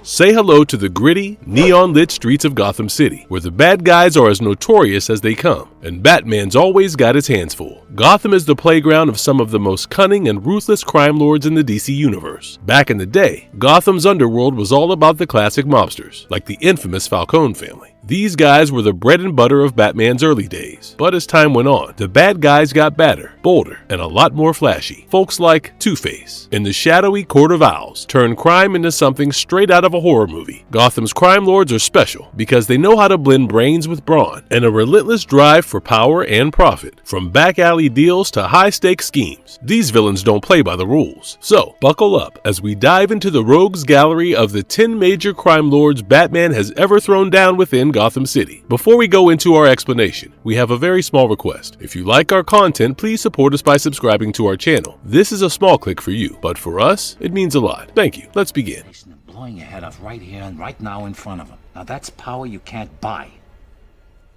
Say hello to the gritty, neon-lit streets of Gotham City, where the bad guys are as notorious as they come, and Batman's always got his hands full. Gotham is the playground of some of the most cunning and ruthless crime lords in the DC universe. Back in the day, Gotham's underworld was all about the classic mobsters, like the infamous Falcone family. These guys were the bread and butter of Batman's early days, but as time went on, the bad guys got badder, bolder, and a lot more flashy. Folks like Two-Face and the shadowy Court of Owls turned crime into something straight out of a horror movie. Gotham's crime lords are special because they know how to blend brains with brawn and a relentless drive for power and profit. From back alley deals to high-stakes schemes, these villains don't play by the rules. So, buckle up as we dive into the rogues gallery of the 10 major crime lords Batman has ever thrown down within Gotham City. Before we go into our explanation, we have a very small request. If you like our content, please support us by subscribing to our channel. This is a small click for you, but for us, it means a lot. Thank you. Let's begin. Blowing your head off right here and right now in front of him. Now that's power you can't buy.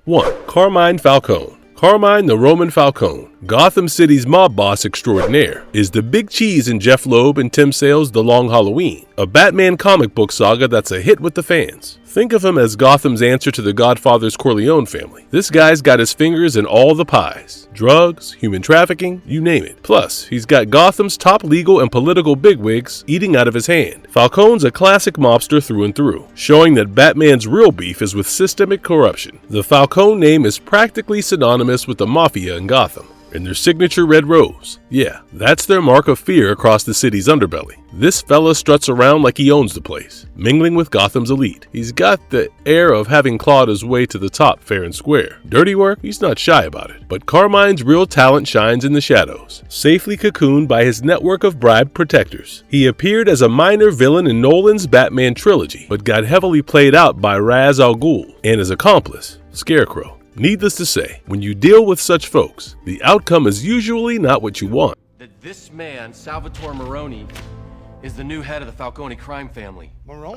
1. Carmine Falcone. Carmine the Roman Falcone, Gotham City's mob boss extraordinaire, is the big cheese in Jeff Loeb and Tim Sale's The Long Halloween, a Batman comic book saga that's a hit with the fans. Think of him as Gotham's answer to the Godfather's Corleone family. This guy's got his fingers in all the pies. Drugs, human trafficking, you name it. Plus, he's got Gotham's top legal and political bigwigs eating out of his hand. Falcone's a classic mobster through and through, showing that Batman's real beef is with systemic corruption. The Falcone name is practically synonymous with the Mafia in Gotham, and their signature red rose. Yeah, that's their mark of fear across the city's underbelly. This fella struts around like he owns the place, mingling with Gotham's elite. He's got the air of having clawed his way to the top fair and square. Dirty work? He's not shy about it. But Carmine's real talent shines in the shadows, safely cocooned by his network of bribed protectors. He appeared as a minor villain in Nolan's Batman trilogy, but got heavily played out by Ra's al Ghul and his accomplice, Scarecrow. Needless to say, when you deal with such folks, the outcome is usually not what you want. That this man, Salvatore Maroni, is the new head of the Falcone crime family.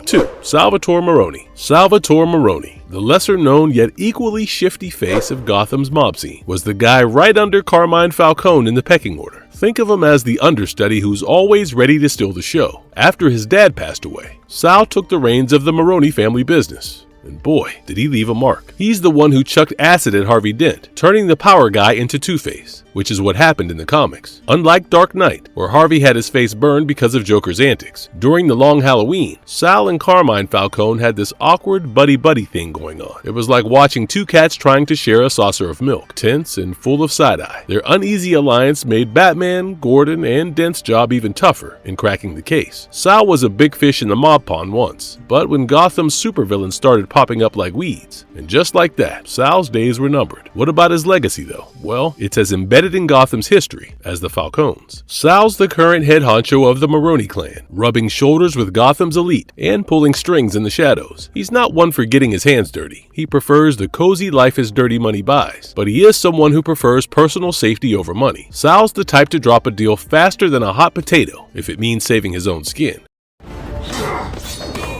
2. Salvatore Maroni. Salvatore Maroni, the lesser-known yet equally shifty face of Gotham's mob scene, was the guy right under Carmine Falcone in the pecking order. Think of him as the understudy who's always ready to steal the show. After his dad passed away, Sal took the reins of the Maroni family business. And boy, did he leave a mark. He's the one who chucked acid at Harvey Dent, turning the power guy into Two-Face, which is what happened in the comics. Unlike Dark Knight, where Harvey had his face burned because of Joker's antics, during the Long Halloween, Sal and Carmine Falcone had this awkward buddy-buddy thing going on. It was like watching two cats trying to share a saucer of milk, tense and full of side-eye. Their uneasy alliance made Batman, Gordon, and Dent's job even tougher in cracking the case. Sal was a big fish in the mob pond once, but when Gotham's supervillains started popping up like weeds, and just like that, Sal's days were numbered. What about his legacy though? Well, it's as embedded in Gotham's history as the Falcones. Sal's the current head honcho of the Maroni clan, rubbing shoulders with Gotham's elite and pulling strings in the shadows. He's not one for getting his hands dirty. He prefers the cozy life his dirty money buys, but he is someone who prefers personal safety over money. Sal's the type to drop a deal faster than a hot potato if it means saving his own skin.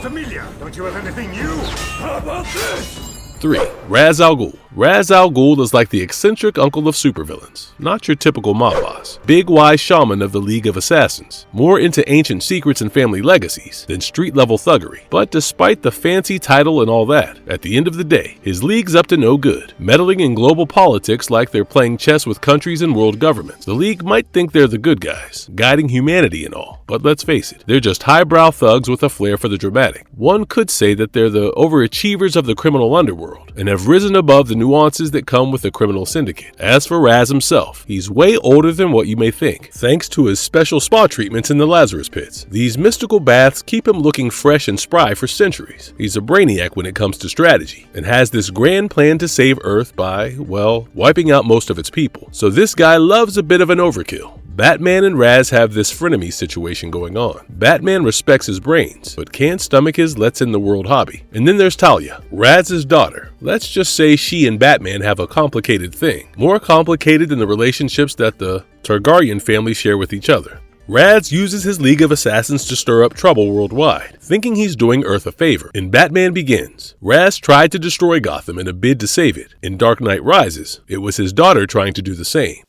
Familia, don't you have anything new? How about this? 3. Ra's al Ghul. Ra's al Ghul is like the eccentric uncle of supervillains, not your typical mob boss. Big wise shaman of the League of Assassins, more into ancient secrets and family legacies than street-level thuggery. But despite the fancy title and all that, at the end of the day, his league's up to no good, meddling in global politics like they're playing chess with countries and world governments. The League might think they're the good guys, guiding humanity and all, but let's face it, they're just highbrow thugs with a flair for the dramatic. One could say that they're the overachievers of the criminal underworld, and have risen above the nuances that come with a criminal syndicate. As for Raz himself, he's way older than what you may think, thanks to his special spa treatments in the Lazarus Pits. These mystical baths keep him looking fresh and spry for centuries. He's a brainiac when it comes to strategy, and has this grand plan to save Earth by, well, wiping out most of its people. So this guy loves a bit of an overkill. Batman and Raz have this frenemy situation going on. Batman respects his brains, but can't stomach his let's-in-the-world hobby. And then there's Talia, Raz's daughter. Let's just say she and Batman have a complicated thing. More complicated than the relationships that the Targaryen family share with each other. Raz uses his League of Assassins to stir up trouble worldwide, thinking he's doing Earth a favor. In Batman Begins, Raz tried to destroy Gotham in a bid to save it. In Dark Knight Rises, it was his daughter trying to do the same.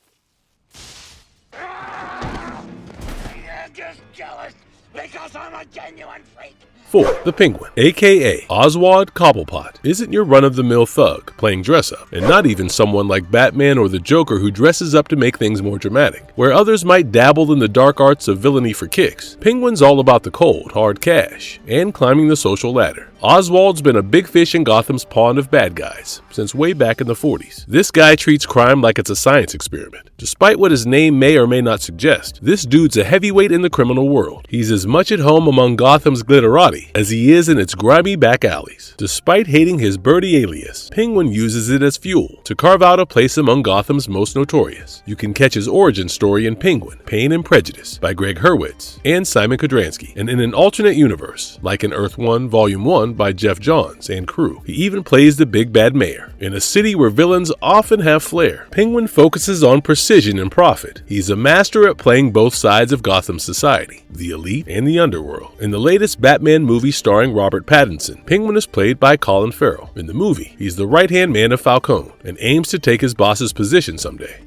just jealous because I'm a genuine freak. 4. The Penguin, aka Oswald Cobblepot, isn't your run-of-the-mill thug playing dress-up, and not even someone like Batman or the Joker who dresses up to make things more dramatic. Where others might dabble in the dark arts of villainy for kicks, Penguin's all about the cold, hard cash, and climbing the social ladder. Oswald's been a big fish in Gotham's pond of bad guys since way back in the 40s. This guy treats crime like it's a science experiment. Despite what his name may or may not suggest, this dude's a heavyweight in the criminal world. He's as much at home among Gotham's glitterati as he is in its grimy back alleys. Despite hating his birdie alias, Penguin uses it as fuel to carve out a place among Gotham's most notorious. You can catch his origin story in Penguin, Pain and Prejudice by Greg Hurwitz and Simon Kodransky, and in an alternate universe, like in Earth 1 Volume 1 by Jeff Johns and crew. He even plays the big bad mayor. In a city where villains often have flair, Penguin focuses on precision and profit. He's a master at playing both sides of Gotham's society, the elite and the underworld. In the latest Batman movie starring Robert Pattinson, Penguin is played by Colin Farrell. In the movie, he's the right-hand man of Falcone and aims to take his boss's position someday.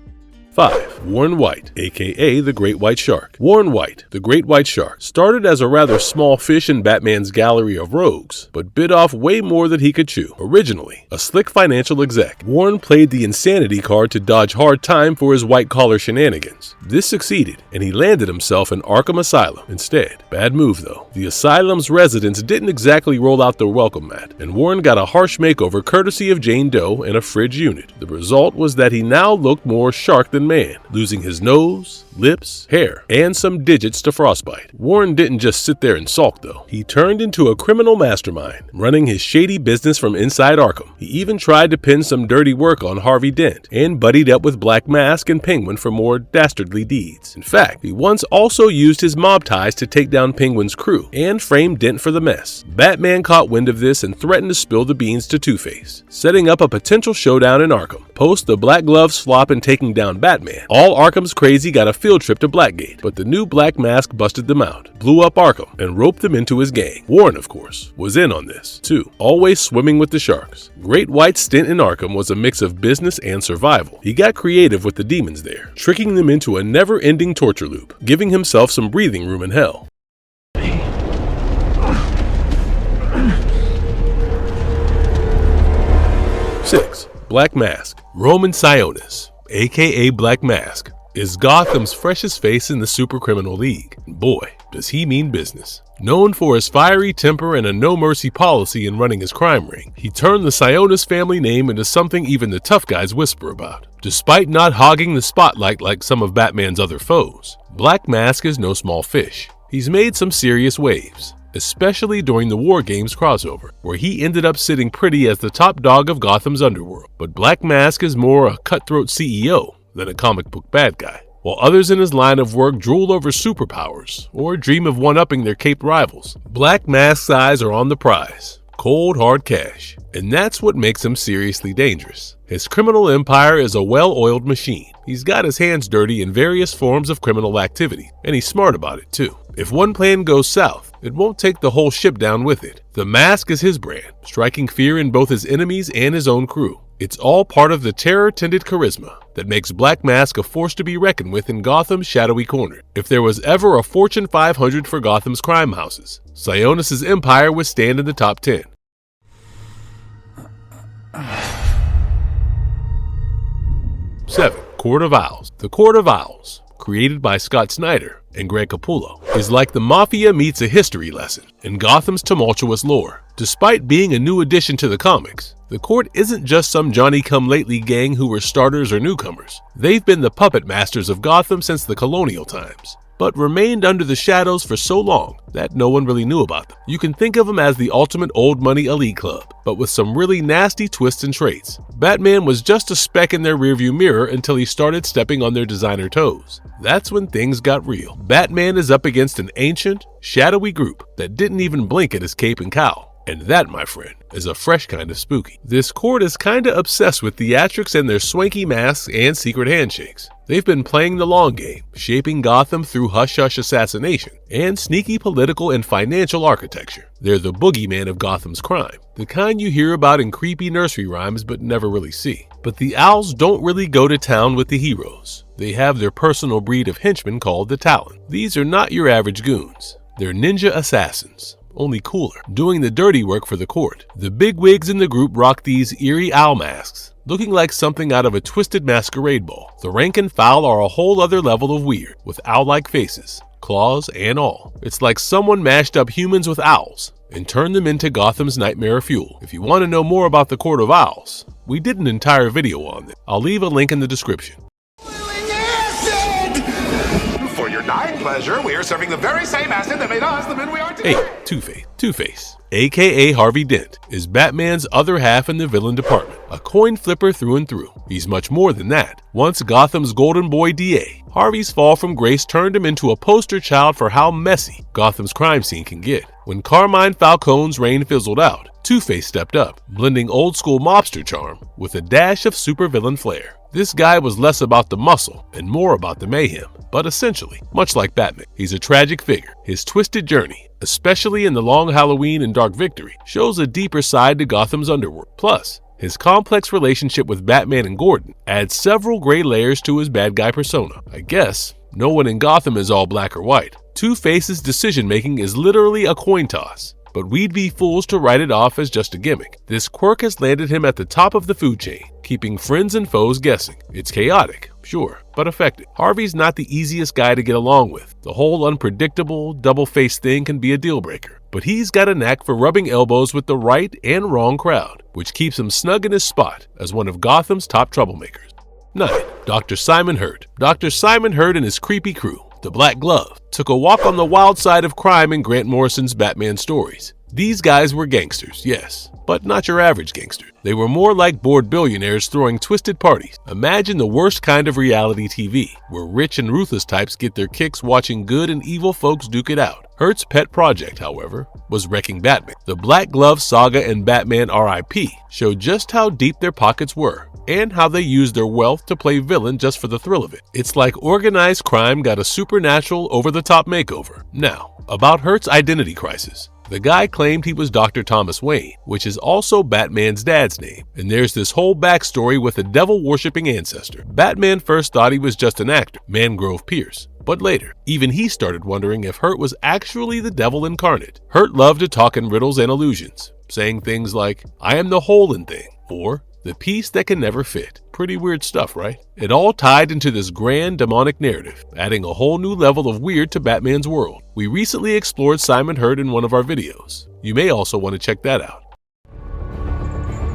5. Warren White, aka the Great White Shark. Warren White, the Great White Shark, started as a rather small fish in Batman's gallery of rogues, but bit off way more than he could chew. Originally a slick financial exec, Warren played the insanity card to dodge hard time for his white-collar shenanigans. This succeeded, and he landed himself in Arkham Asylum instead. Bad move though. The asylum's residents didn't exactly roll out their welcome mat, and Warren got a harsh makeover courtesy of Jane Doe and a fridge unit. The result was that he now looked more shark than man, losing his nose, lips, hair, and some digits to frostbite. Warren didn't just sit there and sulk though. He turned into a criminal mastermind, running his shady business from inside Arkham. He even tried to pin some dirty work on Harvey Dent, and buddied up with Black Mask and Penguin for more dastardly deeds. In fact, he once also used his mob ties to take down Penguin's crew, and framed Dent for the mess. Batman caught wind of this and threatened to spill the beans to Two-Face, setting up a potential showdown in Arkham. Post the Black Glove slop and taking down Batman, all Arkham's crazy got a field trip to Blackgate, but the new Black Mask busted them out, blew up Arkham, and roped them into his gang. Warren, of course, was in on this, too, always swimming with the sharks. Great White's stint in Arkham was a mix of business and survival. He got creative with the demons there, tricking them into a never-ending torture loop, giving himself some breathing room in hell. 6. Black Mask. Roman Sionis, aka Black Mask, is Gotham's freshest face in the Super Criminal League. Boy, does he mean business. Known for his fiery temper and a no-mercy policy in running his crime ring, he turned the Sionis family name into something even the tough guys whisper about. Despite not hogging the spotlight like some of Batman's other foes, Black Mask is no small fish. He's made some serious waves, especially during the War Games crossover, where he ended up sitting pretty as the top dog of Gotham's underworld. But Black Mask is more a cutthroat CEO than a comic book bad guy. While others in his line of work drool over superpowers or dream of one-upping their caped rivals, Black Mask's eyes are on the prize, cold hard cash, and that's what makes him seriously dangerous. His criminal empire is a well-oiled machine. He's got his hands dirty in various forms of criminal activity, and he's smart about it too. If one plan goes south, it won't take the whole ship down with it. The mask is his brand, striking fear in both his enemies and his own crew. It's all part of the terror-tinted charisma that makes Black Mask a force to be reckoned with in Gotham's shadowy corner. If there was ever a Fortune 500 for Gotham's crime houses, Sionis' empire would stand in the top 10. 7. Court of Owls. The Court of Owls, created by Scott Snyder and Greg Capullo, is like the Mafia meets a history lesson in Gotham's tumultuous lore. Despite being a new addition to the comics, the Court isn't just some Johnny-come-lately gang who were starters or newcomers. They've been the puppet masters of Gotham since the colonial times, but remained under the shadows for so long that no one really knew about them. You can think of them as the ultimate old money elite club, but with some really nasty twists and traits. Batman was just a speck in their rearview mirror until he started stepping on their designer toes. That's when things got real. Batman is up against an ancient, shadowy group that didn't even blink at his cape and cowl. And that, my friend, is a fresh kind of spooky. This court is kinda obsessed with theatrics and their swanky masks and secret handshakes. They've been playing the long game, shaping Gotham through hush-hush assassination and sneaky political and financial architecture. They're the boogeyman of Gotham's crime, the kind you hear about in creepy nursery rhymes but never really see. But the Owls don't really go to town with the heroes. they have their personal breed of henchmen called the Talon. These are not your average goons. They're ninja assassins, only cooler, doing the dirty work for the court. The bigwigs in the group rock these eerie owl masks, looking like something out of a twisted masquerade ball. The rank and file are a whole other level of weird, with owl-like faces, claws, and all. It's like someone mashed up humans with owls and turned them into Gotham's nightmare fuel. If you want to know more about the Court of Owls, we did an entire video on it. I'll leave a link in the description. For your dying pleasure, we are serving the very same acid that made us the men we are today. Hey, Two-Face, aka Harvey Dent, is Batman's other half in the villain department, a coin flipper through and through. He's much more than that. Once Gotham's golden boy DA, Harvey's fall from grace turned him into a poster child for how messy Gotham's crime scene can get. When Carmine Falcone's reign fizzled out, Two-Face stepped up, blending old-school mobster charm with a dash of supervillain flair. This guy was less about the muscle and more about the mayhem, but essentially, much like Batman, he's a tragic figure. His twisted journey, especially in The Long Halloween and Dark Victory, shows a deeper side to Gotham's underworld. Plus, his complex relationship with Batman and Gordon adds several gray layers to his bad guy persona. I guess no one in Gotham is all black or white. Two-Face's decision-making is literally a coin toss, but we'd be fools to write it off as just a gimmick. This quirk has landed him at the top of the food chain, keeping friends and foes guessing. It's chaotic, sure, but effective. Harvey's not the easiest guy to get along with. The whole unpredictable, double-faced thing can be a deal-breaker, but he's got a knack for rubbing elbows with the right and wrong crowd, which keeps him snug in his spot as one of Gotham's top troublemakers. 9. Dr. Simon Hurt. Dr. Simon Hurt and his creepy crew, the Black Glove, took a walk on the wild side of crime in Grant Morrison's Batman stories. These guys were gangsters, yes, but not your average gangster. They were more like bored billionaires throwing twisted parties. Imagine the worst kind of reality TV, where rich and ruthless types get their kicks watching good and evil folks duke it out. Hurt's pet project, however, was wrecking Batman. The Black Glove Saga and Batman R.I.P. showed just how deep their pockets were, and how they used their wealth to play villain just for the thrill of it. It's like organized crime got a supernatural, over-the-top makeover. Now, about Hurt's identity crisis. The guy claimed he was Dr. Thomas Wayne, which is also Batman's dad's name, and there's this whole backstory with a devil-worshipping ancestor. Batman first thought he was just an actor, Mangrove Pierce, but later, even he started wondering if Hurt was actually the devil incarnate. Hurt loved to talk in riddles and illusions, saying things like, "I am the hole in thing," or "the piece that can never fit." Pretty weird stuff, right? It all tied into this grand demonic narrative, adding a whole new level of weird to Batman's world. We recently explored Simon Hurt in one of our videos. You may also want to check that out.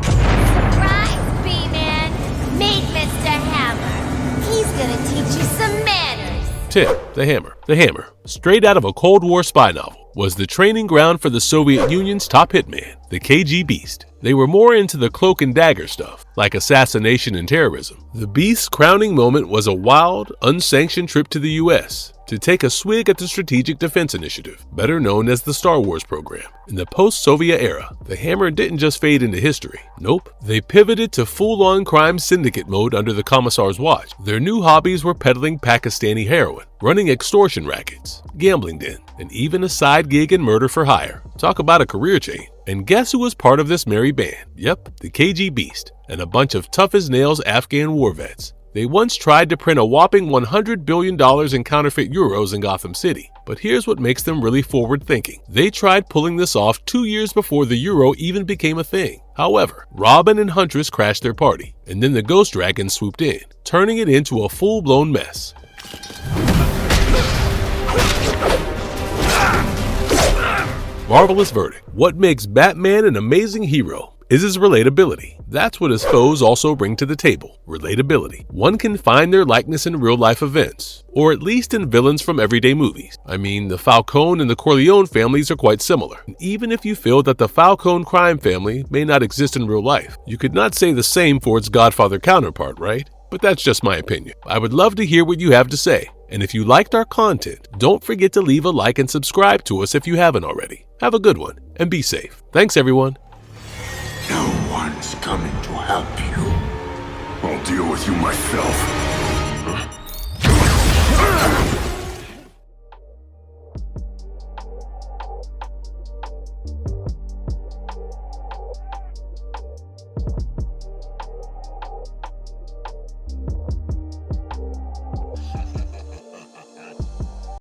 Surprise, B-Man! Meet Mr. Hammer. He's gonna teach you some manners. 10. The Hammer. The Hammer, straight out of a Cold War spy novel, was the training ground for the Soviet Union's top hitman, the KG Beast. They were more into the cloak and dagger stuff, like assassination and terrorism. The Beast's crowning moment was a wild, unsanctioned trip to the US to take a swig at the Strategic Defense Initiative, better known as the Star Wars program. In the post-Soviet era, the Hammer didn't just fade into history. Nope, they pivoted to full-on crime syndicate mode under the Commissar's watch. Their new hobbies were peddling Pakistani heroin, running extortion rackets, gambling den, and even a side gig in murder for hire. Talk about a career chain. And guess who was part of this merry band? Yep, the KG Beast, and a bunch of tough-as-nails Afghan war vets. They once tried to print a whopping $100 billion in counterfeit euros in Gotham City. But here's what makes them really forward-thinking. They tried pulling this off 2 years before the euro even became a thing. However, Robin and Huntress crashed their party, and then the Ghost Dragon swooped in, turning it into a full-blown mess. Marvelous verdict. What makes Batman an amazing hero is his relatability. That's what his foes also bring to the table, relatability. One can find their likeness in real-life events, or at least in villains from everyday movies. I mean, the Falcone and the Corleone families are quite similar. And even if you feel that the Falcone crime family may not exist in real life, you could not say the same for its Godfather counterpart, right? But that's just my opinion. I would love to hear what you have to say. And if you liked our content, don't forget to leave a like and subscribe to us if you haven't already. Have a good one, and be safe. Thanks, everyone. No one's coming to help you. I'll deal with you myself.